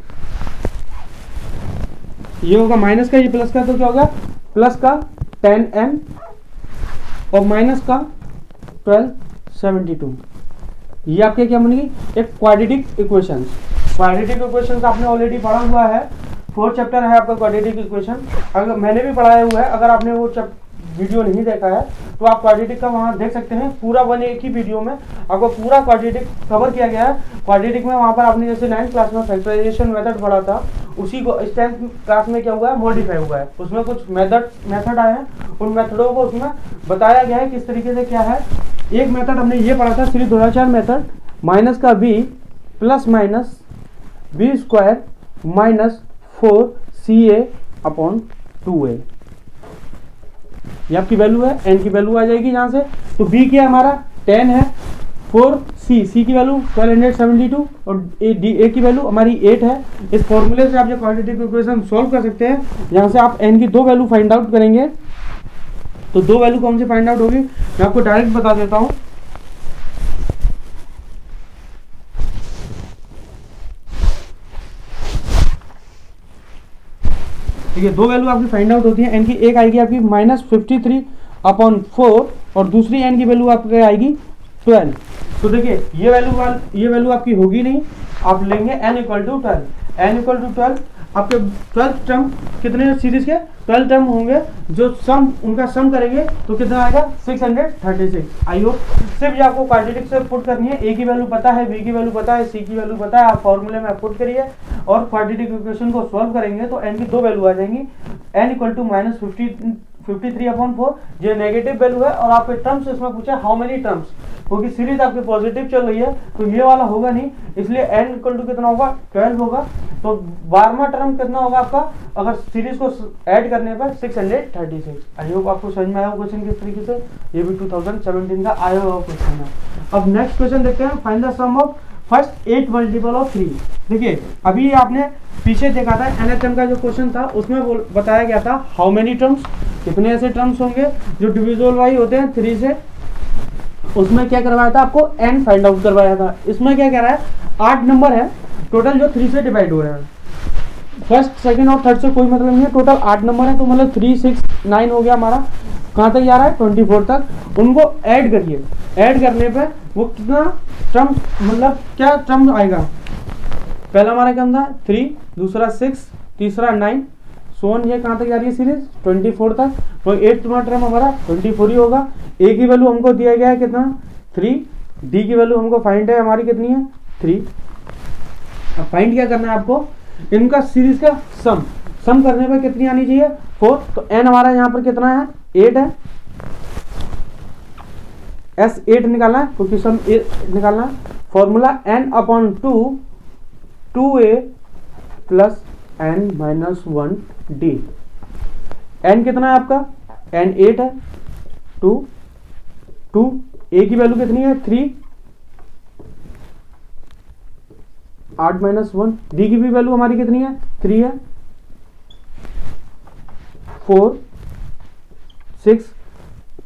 ये होगा माइनस का, ये प्लस का, तो क्या होगा प्लस का 10n और माइनस का 1272, ये आपके क्या बनेगी एक क्वाड्रेटिक इक्वेशंस। क्वाड्रेटिक इक्वेशंस आपने ऑलरेडी पढ़ा हुआ है, 4 चैप्टर है आपका क्वाड्रेटिक इक्वेशन, अगर मैंने भी पढ़ाया हुआ है, अगर आपने वो वीडियो नहीं देखा है तो आप क्वाड्रेटिक का वहाँ देख सकते हैं, पूरा एक ही वीडियो में आपको पूरा क्वाड्रेटिक कवर किया गया है। क्वाड्रेटिक में वहाँ पर आपने जैसे 9th क्लास में फैक्टराइजेशन मेथड पढ़ा था, उसी को 10th क्लास में क्या हुआ है, मॉडिफाई हुआ है, उसमें कुछ मेथड आए हैं, उन मेथडों को उसमें बताया गया है किस तरीके से क्या है। एक मेथड हमने ये पढ़ा था श्री द्रोणाचार्य मेथड, माइनस का b plus minus b square minus 4ca/2a, ये आपकी वैल्यू है, n की वैल्यू आ जाएगी यहाँ से। तो b क्या हमारा 10 है, 4c की वैल्यू 1272 और a की वैल्यू हमारी 8 है। इस फॉर्मूले से आप जो क्वाड्रेटिक इक्वेशन सॉल्व कर सकते हैं। यहाँ से आप n की 2 वैल्यू फाइंड आउट करेंगे, तो 2 वैल्यू कौन सी फाइंड आउट होगी मैं आपको डायरेक्ट बता देता हूँ। ठीक है, 2 वैल्यू आपकी फाइंड आउट होती है। n की एक आएगी आपकी -53/4 और दूसरी n की वैल्यू आपकी आएगी 12। तो देखिए ये वैल्यू आपकी होगी नहीं, आप लेंगे n = 12। n = 12 आपके 12 टर्म कितने सीरीज के 12 टर्म होंगे, जो सम उनका सम करेंगे तो कितना आएगा 636। आई होप सिर्फ ये आपको क्वाड्रेटिक से पुट करनी है। a की वैल्यू पता है, b की वैल्यू पता है, c की वैल्यू पता है, आप फॉर्मूले में पुट करिए और क्वाड्रेटिक इक्वेशन को सॉल्व करेंगे तो n की 2 वैल्यू आ जाएंगी। n = -53/4 ये नेगेटिव वैल्यू है और आपके टर्म्स इसमें पूछा हाउ मेनी टर्म्स, क्योंकि सीरीज आपकी पॉजिटिव चल रही है तो ये वाला होगा नहीं, इसलिए n = कितना होगा 12 होगा। तो 12वां टर्म कितना होगा आपका, अगर सीरीज को ऐड करने पर 636। आई होप आपको समझ में आया क्वेश्चन किस तरीके से, ये भी 2017 का आया हुआ क्वेश्चन है। अब नेक्स्ट क्वेश्चन देखते हैं, find the sum of first 8 multiple of 3। देखिए अभी आपने पीछे देखा था nth टर्म का जो क्वेश्चन था, उसमें बताया गया था हाउ मेनी टर्म्स, कितने ऐसे टर्म्स होंगे जो डिविजिबल बाई होते हैं 3 से। उसमें क्या करवाया था आपको, n फाइंड आउट करवाया था। इसमें क्या कह रहा है 8 नंबर है टोटल जो 3 से डिवाइड हो रहे हैं। फर्स्ट सेकंड और थर्ड से कोई मतलब नहीं है, टोटल 8 नंबर है, तो मतलब 3 6 9 हो गया हमारा। कहाँ तक जा रहा है 24 तक। उनको ऐड करिए, ऐड करने पे वो कितना टर्म, मतलब क्या टर्म आएगा। पहला हमारा क्या था 3, दूसरा 6, तीसरा 9, सोन ये कहाँ तक जा रही है सीरीज 24 तक। तो 8 टर्म हमारा 24 ही होगा। a की वैल्यू हमको दिया गया है कितना 3, d की वैल्यू हमको फाइंड है हमारी कितनी है 3। अब फाइंड क्या करना है आपको, इनका सीरीज का सम करने पे कितनी आनी चाहिए 4। तो n हमारा यहाँ पर कितना है 8 है, s 8 निकालना है क्योंकि सम निकालना है। Formula n/2 2a plus n-1d। n कितना है आपका n 8 है, 2 a की वैल्यू कितनी है 3, 8 - 1। d की भी वैल्यू हमारी कितनी है 3 है, 4 6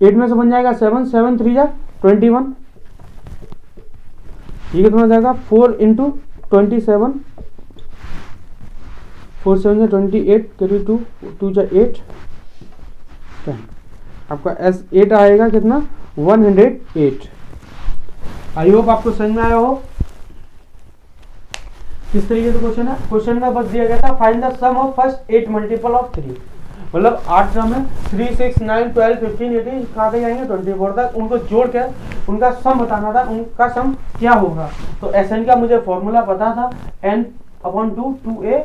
8 में से बन जाएगा 7 7 3 21। ये कितना हो जाएगा 4 × 27, 4 7 28, 2 2 8 10। आपका S 8 आएगा कितना 108। आई होप आपको समझ में आया हो किस तरीके से क्वेश्चन है। क्वेश्चन में बस दिया गया था find the sum of first 8 multiple of 3, मतलब 8 टर्म है 3 6 9 12 15 18 कहाँ तक जाएंगे 24 तक। उनको जोड़ कर उनका सम बताना था, उनका सम क्या होगा। तो Sn का मुझे फॉर्मूला पता था n/2 2a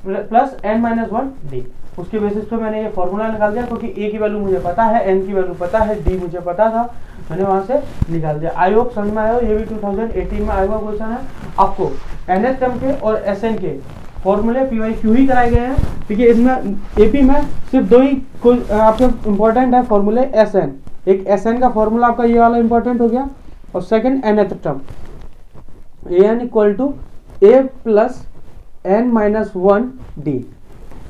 प्लस n-1d। उसके बेसिस पे मैंने ये फॉर्मूला निकाल दिया, क्योंकि a की वैल्यू मुझे पता है, n की वैल्यू पता है, d मुझे पता था, मैंने वहां से निकाल दिया। आई होप समझ में आया हो। ये भी 2018 में आया हुआ क्वेश्चन है। आपको nth टर्म के और Sn के फॉर्मूले PYQ ही कराए गए हैं। देखिए इसमें AP में सिर्फ 2 ही आपके इंपॉर्टेंट है फॉर्मूले Sn। एक Sn का फॉर्मूला आपका ये वाला इंपॉर्टेंट हो गया, और second nth term an = a plus n-1d।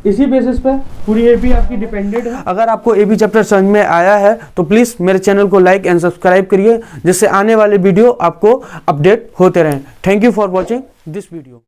इसी बेसिस पे पूरी एपी आपकी डिपेंडेंट है। अगर आपको एपी चैप्टर समझ में आया है तो प्लीज मेरे चैनल को लाइक एंड सब्सक्राइब करिए, जिससे आने वाले वीडियो आपको अपडेट होते रहें। Thank you for watching this video.